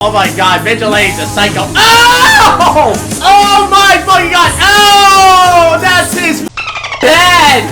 Oh my god, Vigilante's a psycho. Oh! Oh my fucking god! Oh! That's his head!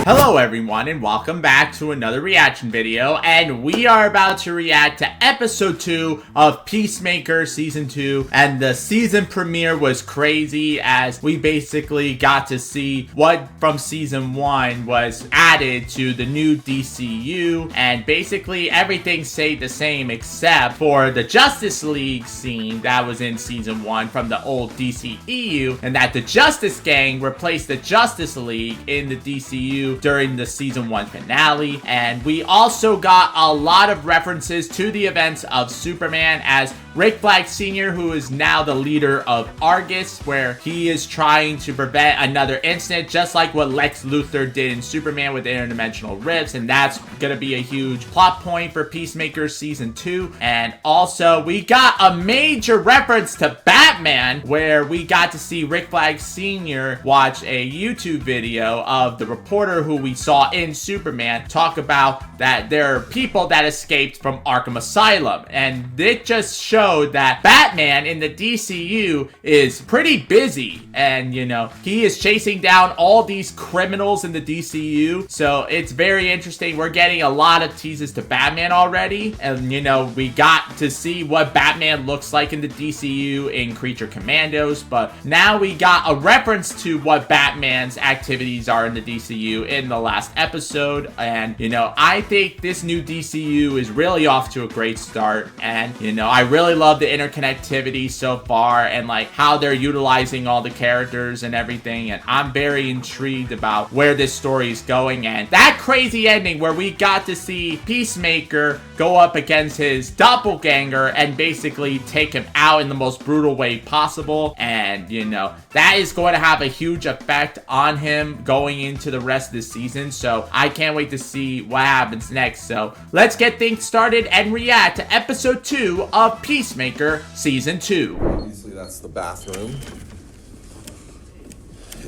Hello everyone and welcome back to another reaction video, and we are about to react to episode 2 of Peacemaker season 2, and the season premiere was crazy as we basically got to see what from season 1 was added to the new DCU, and basically everything stayed the same except for the Justice League scene that was in season 1 from the old DCEU, and that the Justice Gang replaced the Justice League in the DCU during the season 1 finale. And we also got a lot of references to the events of Superman as Rick Flag Sr., who is now the leader of Argus, where he is trying to prevent another incident, just like what Lex Luthor did in Superman with interdimensional rifts, and that's gonna be a huge plot point for Peacemaker season 2. And also, we got a major reference to Batman, where we got to see Rick Flag Sr. watch a YouTube video of the reporter who we saw in Superman talk about that there are people that escaped from Arkham Asylum, and it just showed that Batman in the DCU is pretty busy, and you know, he is chasing down all these criminals in the DCU, so it's very interesting. We're getting a lot of teases to Batman already, and you know, we got to see what Batman looks like in the DCU in Creature Commandos, but now we got a reference to what Batman's activities are in the DCU in the last episode. And you know, I think this new DCU is really off to a great start, and you know, I really love the interconnectivity so far and like how they're utilizing all the characters and everything, and I'm very intrigued about where this story is going. And that crazy ending where we got to see Peacemaker go up against his doppelganger and basically take him out in the most brutal way possible, and you know, that is going to have a huge effect on him going into the rest of the season, so I can't wait to see what happens next. So let's get things started and react to episode 2 of Peacemaker season 2. Obviously that's the bathroom,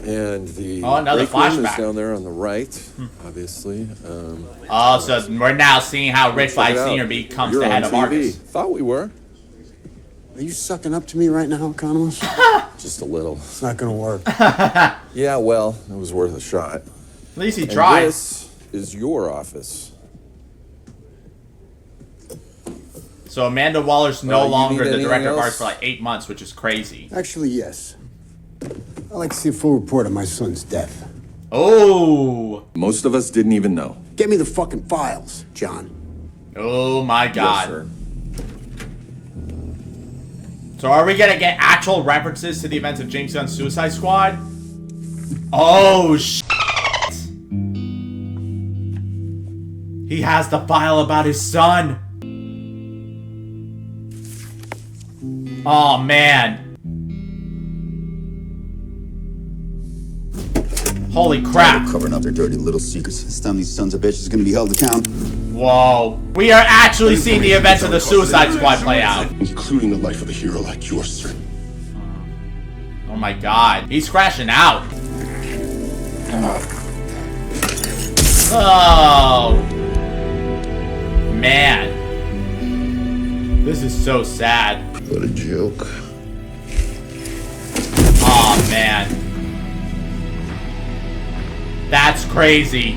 and the another break room flashback is down there on the right. Obviously. So we're now seeing how Rick Flag Sr. becomes the head of Argus. Thought we were. Are you sucking up to me right now, Economist? Just a little. It's not gonna work. Yeah, well, it was worth a shot. At least he tried. This is your office. So Amanda Waller's no longer the director of else? Argus for like 8 months, which is crazy. Actually, yes. I'd like to see a full report on my son's death. Oh. Most of us didn't even know. Get me the fucking files, John. Oh my god. Yes, sir. So are we gonna get actual references to the events of James Gunn's Suicide Squad? Oh shit. He has the file about his son. Oh man. Holy crap. Covering up their dirty little secrets. This time these sons of bitches are gonna be held accountable. Whoa. We are actually seeing the events of the Suicide Squad play out. Including the life of a hero like yours, sir. Oh my god. He's crashing out. Oh. Man. This is so sad. What a joke. Oh man. That's crazy.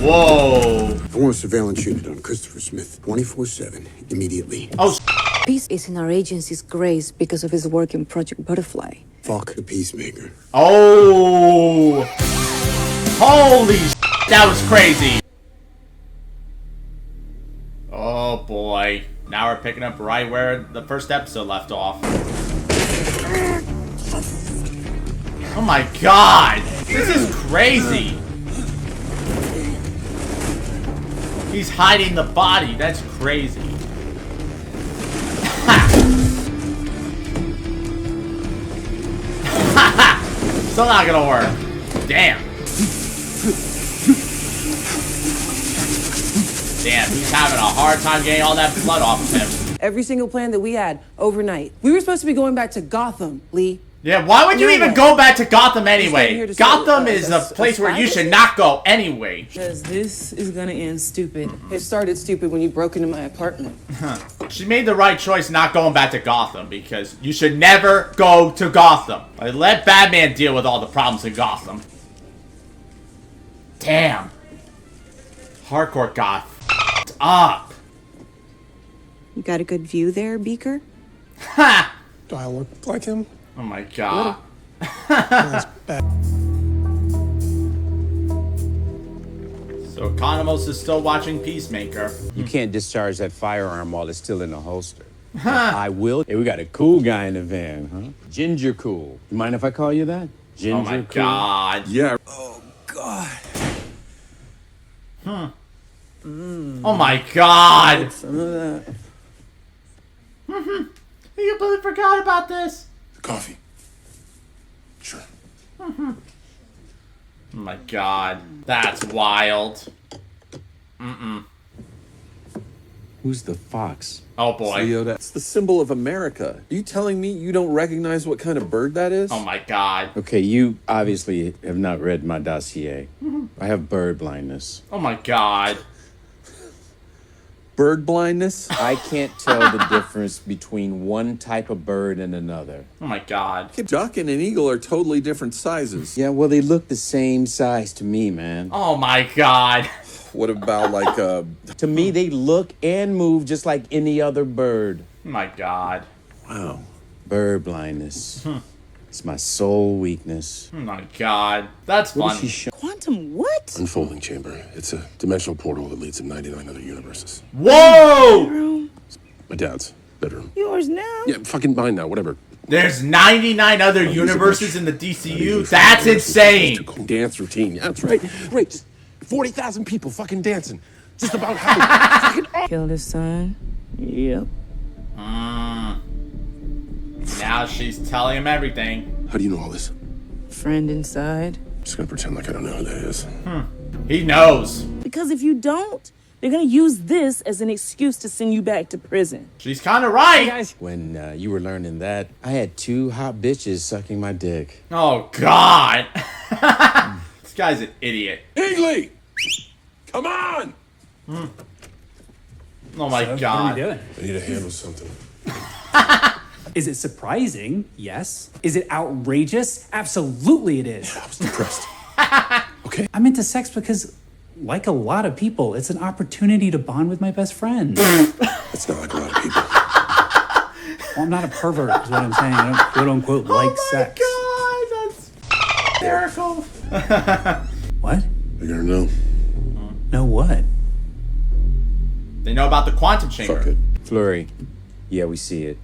Whoa. I want a surveillance unit on Christopher Smith 24/7 immediately. Oh, Peace is in our agency's grace because of his work in Project Butterfly. Fuck the Peacemaker. oh. Holy shit, that was crazy. Oh boy. Now we're picking up right where the first episode left off. Oh my god. This is crazy. He's hiding the body. That's crazy. Still not gonna work. Damn. Damn, he's having a hard time getting all that blood off of him. Every single plan that we had overnight. We were supposed to be going back to Gotham, Lee. Yeah, why would you even go back to Gotham anyway? here to Gotham say, is a place where you spy should not go anyway. Because this is gonna end stupid. It started stupid when you broke into my apartment. She made the right choice not going back to Gotham because you should never go to Gotham. Like, let Batman deal with all the problems in Gotham. Damn. Hardcore got f***ed up. You got a good view there, Beaker? Ha! Do I look like him? Oh my god. So Economos is still watching Peacemaker. You can't discharge that firearm while it's still in the holster. I will. Hey, we got a cool guy in the van, huh? Ginger Cool. You mind if I call you that? Ginger Oh my Cool? god. Yeah. Oh, God. Oh my god. Some of that. You completely forgot about this. Coffee. Sure. Oh my god. That's wild. Who's the fox? Oh boy. Leo, that's the symbol of America. Are you telling me you don't recognize what kind of bird that is? Oh my god. Okay, you obviously have not read my dossier. I have bird blindness. Oh my god. Bird blindness? I can't tell the difference between one type of bird and another. Oh my god. Duck and an eagle are totally different sizes. Yeah, well, they look the same size to me, man. Oh my god. What about like a... To me, they look and move just like any other bird. Oh my god. Wow. Bird blindness. It's my sole weakness. Oh my god. That's What is funny. she Quantum what? Unfolding chamber. It's a dimensional portal that leads to 99 other universes. Whoa! My dad's bedroom. Yours now? Yeah, fucking mine now, whatever. There's 99 other universes in the DCU? That's insane. Dance routine. Yeah, that's right. Right. Just 40,000 people fucking dancing. Just about having fucking... Killed his son. Yep. Now she's telling him everything. How do you know all this? Friend inside. Just gonna pretend like I don't know who that is. He knows. Because if you don't, they're gonna use this as an excuse to send you back to prison. She's kind of right. When you were learning that, I had 2 hot bitches sucking my dick. Oh god. This guy's an idiot. Higley! Come on! Oh my What are god. we doing? I need to handle something. Is it surprising? Yes. Is it outrageous? Absolutely it is. I was depressed. Okay. I'm into sex because, like a lot of people, it's an opportunity to bond with my best friend. It's not like a lot of people. Well, I'm not a pervert, is what I'm saying. I don't quote unquote like sex. God, that's hysterical. What? You're gonna know. No what? They know about the quantum chamber. Fuck it. Flurry. Yeah, we see it.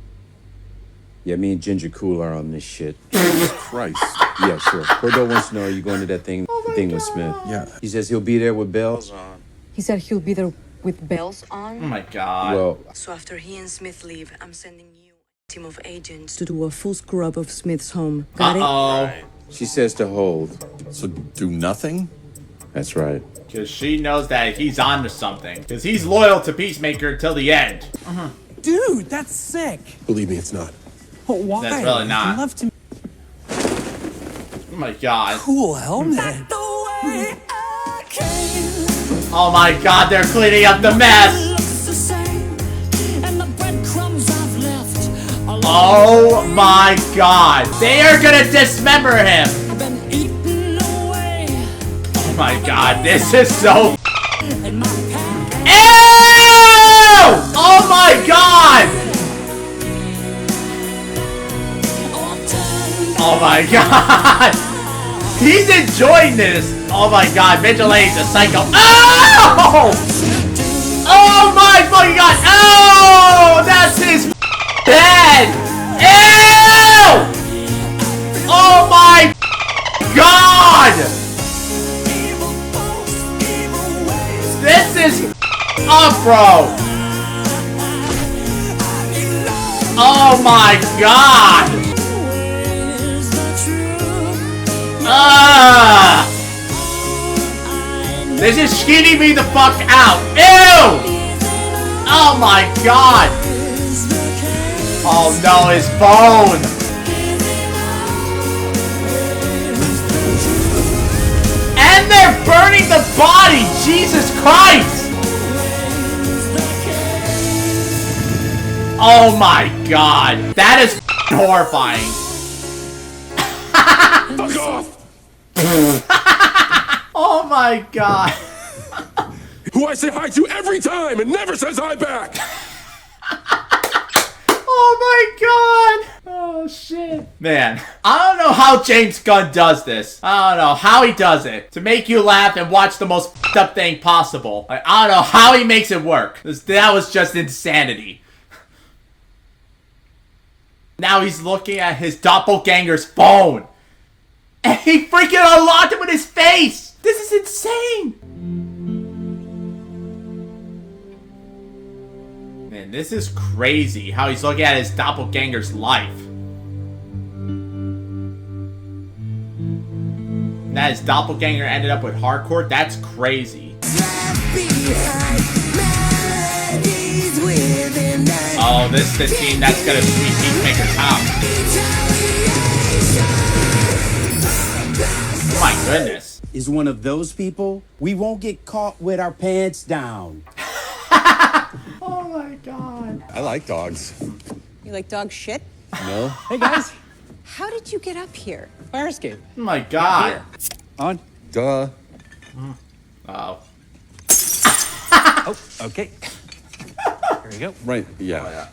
Yeah, me and Ginger Cool are on this shit. Christ. Yeah, sure. Bordeaux wants to know, are you going to that thing with Smith? Yeah. He says he'll be there with bells on. He said he'll be there with bells on. Oh my god. Well, So after he and Smith leave, I'm sending you a team of agents to do a full scrub of Smith's home. Got it? Uh-oh. she says to hold. So do nothing? That's right. Because she knows that he's on to something. Because he's loyal to Peacemaker till the end. Dude, that's sick. Believe me, it's not. But why? That's really not. I'd love to. Oh my god. Cool helmet. Oh my god, they're cleaning up the mess. Oh my god. They are gonna dismember him. Oh my god, this is so... Ew! Oh my god! Oh my god! He's enjoying this! Oh my god, Vigilante's a psycho. Oh! Oh my fucking god! Oh! That's his bed! Ew! Oh my god! This is up, bro! Oh my god! This is skinning me the fuck out. Ew! Oh my god! Oh no, his bone! there burning the body! Jesus Christ! Oh my god. That is horrifying. Fuck off! Oh my god. Who I say hi to every time and never says hi back! Oh my god. Oh shit. Man, I don't know how James Gunn does this. I don't know how he does it. To make you laugh and watch the most f***ed up thing possible. Like, I don't know how he makes it work. That was just insanity. Now he's looking at his doppelganger's phone. And he freaking unlocked it with his face! This is insane! Man, this is crazy how he's looking at his doppelganger's life. That his doppelganger ended up with hardcore? That's crazy. Oh, this is the team that's gonna sweep Peacemaker's house. Oh my goodness. Is one of those people? We won't get caught with our pants down. Oh my god. I like dogs. You like dog shit? No? Hey guys, How did you get up here? fire escape. Oh my god. On. Duh. Oh. Oh, okay. Here we go. Right, yeah.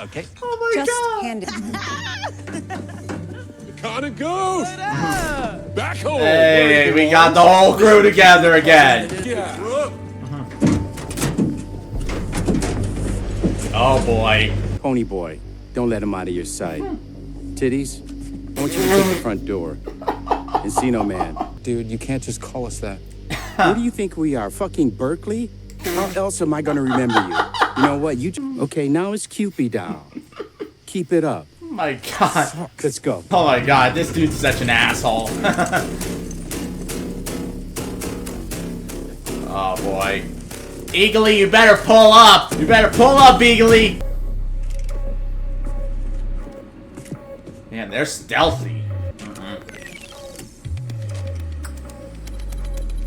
Okay. Oh my Just god. hand it. Gotta go! Back home! Hey, we got the whole crew together again. Yeah. Oh boy. Pony boy, don't let him out of your sight. Titties, I want you to take the front door. Encino man. Dude, you can't just call us that. What do you think we are, fucking Berkeley? How else am I gonna remember you? You know what, okay, now it's Cupid down. Keep it up. Oh my god. Let's go. Oh my god, this dude's such an asshole. Oh boy. Eagly, you better pull up! You better pull up, Eagly! Man, they're stealthy.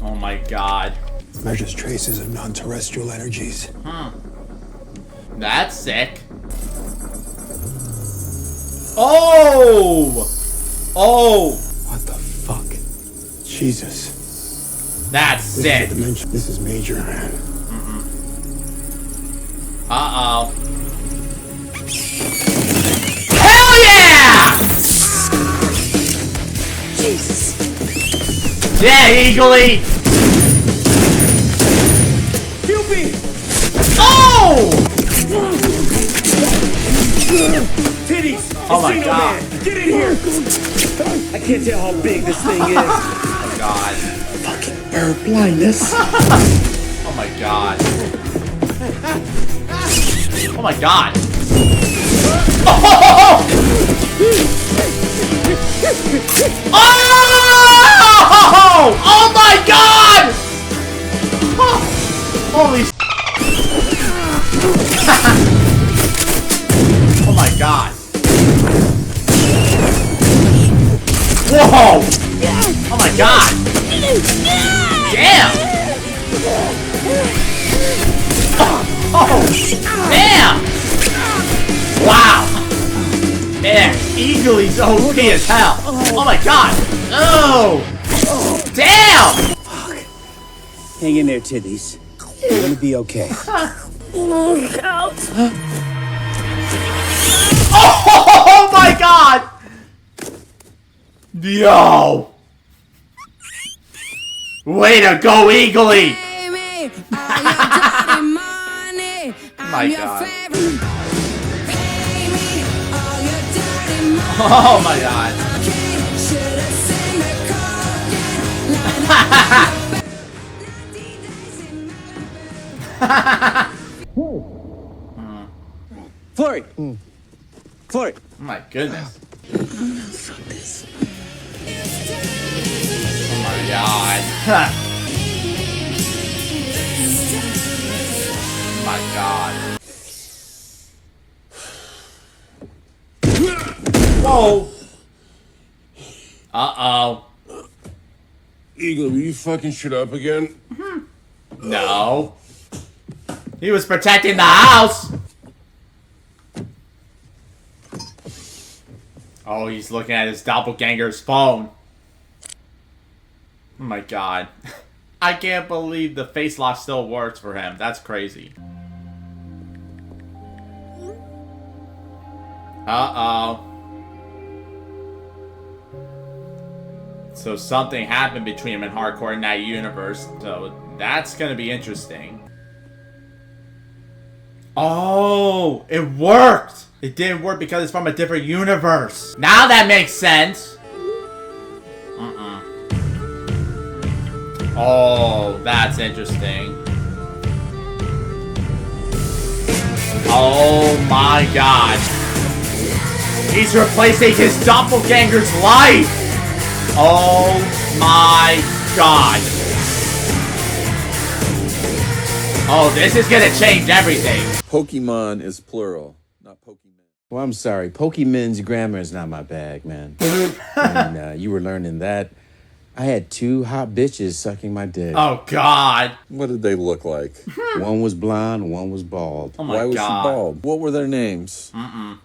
Oh my god. Measures traces of non-terrestrial energies. That's sick. Oh! Oh! What the fuck? Jesus. That's sick. This is major, man. Uh-oh. Hell yeah! Jesus. Yeah, Eagly! Cupid! Oh! Titties! Oh my god. Get in here! I can't tell how big this thing is. Oh god. Bird blindness. Oh my god. Oh my god. Oh! Oh! Oh my god! Oh. Holy oh my god. Whoa! Oh my god! Damn! Oh! Damn! Wow! Man, Eagly's OP as hell! Oh my god! Oh! Damn! Hang in there, Titties. You're gonna be okay. Oh my god! Yo! Way to go, Eagly! My god. Oh my god. Flurry! Flurry! Oh my goodness. Oh my god. Oh my god. Whoa. Uh-oh. Eagle, are you fucking shit up again? No. He was protecting the house. Oh, he's looking at his doppelganger's phone. Oh my god. I can't believe the face lock still works for him. That's crazy. Uh-oh. So something happened between him and Hardcore in that universe. So that's gonna be interesting. Oh, it worked! It didn't work because it's from a different universe. Now that makes sense. Oh, that's interesting. Oh my god. He's replacing his doppelganger's life! Oh my god. Oh, this is gonna change everything. Pokemon is plural, not Pokemon. Well, I'm sorry. Pokemon's grammar is not my bag, man. And you were learning that. I had 2 hot bitches sucking my dick. Oh, God. What did they look like? One was blonde, one was bald. Oh, my Why was God. she bald? What were their names?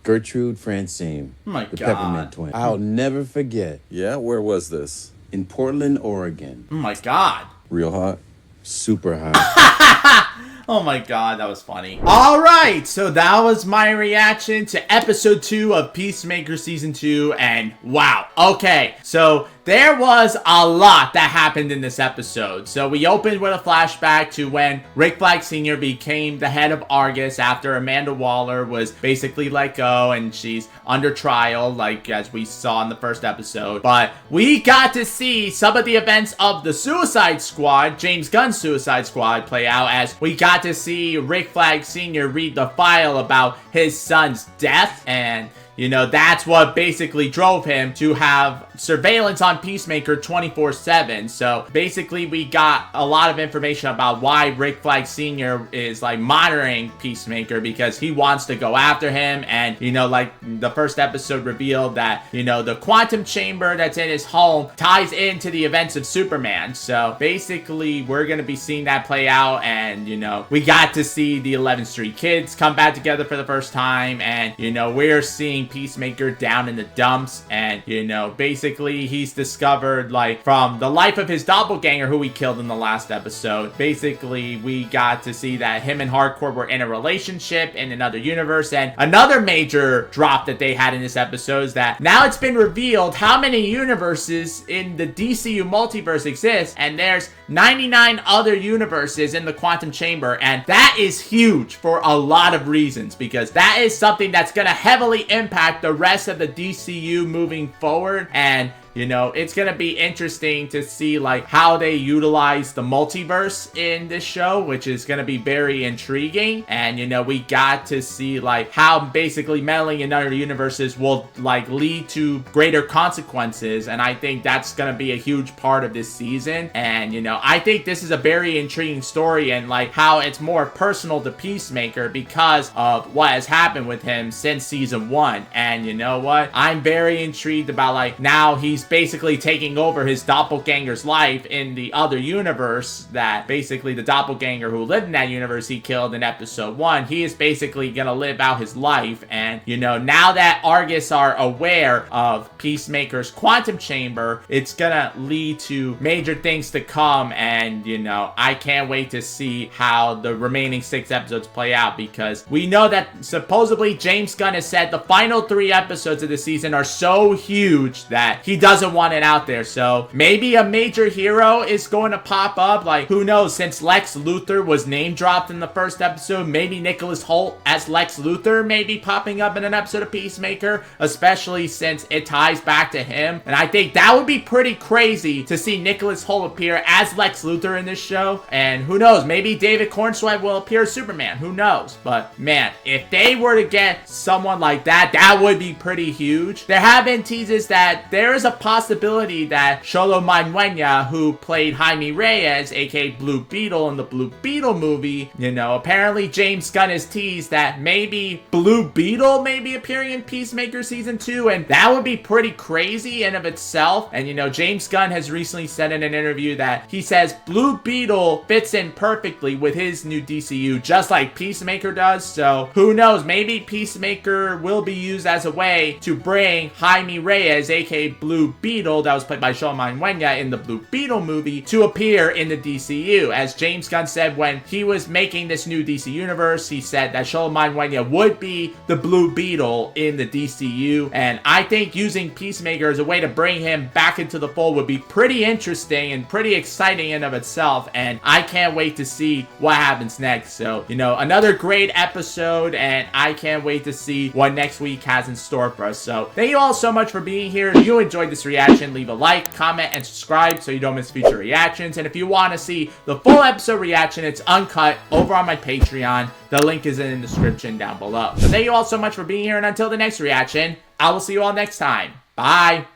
Gertrude, Francine. Oh, my the God. Peppermint Twin. I'll never forget. Yeah, where was this? In Portland, Oregon. Oh, my God. Real hot? Super hot. Oh my god, that was funny. Alright, so that was my reaction to episode 2 of Peacemaker Season 2, and wow. Okay, so there was a lot that happened in this episode. So we opened with a flashback to when Rick Flag Sr. became the head of Argus after Amanda Waller was basically let go and she's under trial, like as we saw in the first episode. But we got to see some of the events of the Suicide Squad, James Gunn's Suicide Squad, play out as we got to see Rick Flag Sr. read the file about his son's death, and you know, that's what basically drove him to have surveillance on Peacemaker 24/7. So basically we got a lot of information about why Rick Flag Sr. is like monitoring Peacemaker, because he wants to go after him. And you know, like the first episode revealed that, you know, the quantum chamber that's in his home ties into the events of Superman. So basically we're gonna be seeing that play out, and you know, we got to see the 11th Street Kids come back together for the first time, and you know, we're seeing Peacemaker down in the dumps, and you know, basically he's discovered, like, from the life of his doppelganger who he killed in the last episode. Basically we got to see that him and Hardcore were in a relationship in another universe. And another major drop that they had in this episode is that now it's been revealed how many universes in the DCU multiverse exist, and there's 99 other universes in the quantum chamber, and that is huge for a lot of reasons, because that is something that's gonna heavily impact the rest of the DCU moving forward. And you know, it's gonna be interesting to see like how they utilize the multiverse in this show, which is gonna be very intriguing. And you know, we got to see like how basically meddling in other universes will like lead to greater consequences, and I think that's gonna be a huge part of this season. And you know, I think this is a very intriguing story, and like how it's more personal to Peacemaker because of what has happened with him since season 1. And you know what, I'm very intrigued about like now he's basically taking over his doppelganger's life in the other universe, that basically the doppelganger who lived in that universe he killed in episode 1, he is basically gonna live out his life. And you know, now that Argus are aware of Peacemaker's quantum chamber, it's gonna lead to major things to come. And you know, I can't wait to see how the remaining 6 episodes play out, because we know that supposedly James Gunn has said the final 3 episodes of the season are so huge that he doesn't want it out there. So maybe a major hero is going to pop up, like who knows, since Lex Luthor was name dropped in the first episode, maybe Nicholas Hoult as Lex Luthor may be popping up in an episode of Peacemaker, especially since it ties back to him. And I think that would be pretty crazy to see Nicholas Hoult appear as Lex Luthor in this show. And who knows, maybe David Cornsweet will appear as Superman, who knows. But man, if they were to get someone like that, that would be pretty huge. There have been teases that there is a possibility that Xolo Manwenya, who played Jaime Reyes, aka Blue Beetle in the Blue Beetle movie, you know, apparently James Gunn has teased that maybe Blue Beetle may be appearing in Peacemaker Season 2, and that would be pretty crazy in of itself. And you know, James Gunn has recently said in an interview that he says Blue Beetle fits in perfectly with his new DCU, just like Peacemaker does. So who knows, maybe Peacemaker will be used as a way to bring Jaime Reyes, aka Blue Beetle, that was played by Xolo Manwenya in the Blue Beetle movie, to appear in the DCU. As James Gunn said when he was making this new DC universe, he said that Xolo Manwenya would be the Blue Beetle in the DCU, and I think using Peacemaker as a way to bring him back into the fold would be pretty interesting and pretty exciting in of itself, and I can't wait to see what happens next. So, you know, another great episode, and I can't wait to see what next week has in store for us. So, thank you all so much for being here. If you enjoyed this reaction, leave a like, comment, and subscribe so you don't miss future reactions. And if you want to see the full episode reaction, it's uncut over on my Patreon. The link is in the description down below. So thank you all so much for being here, and until the next reaction, I will see you all next time. Bye!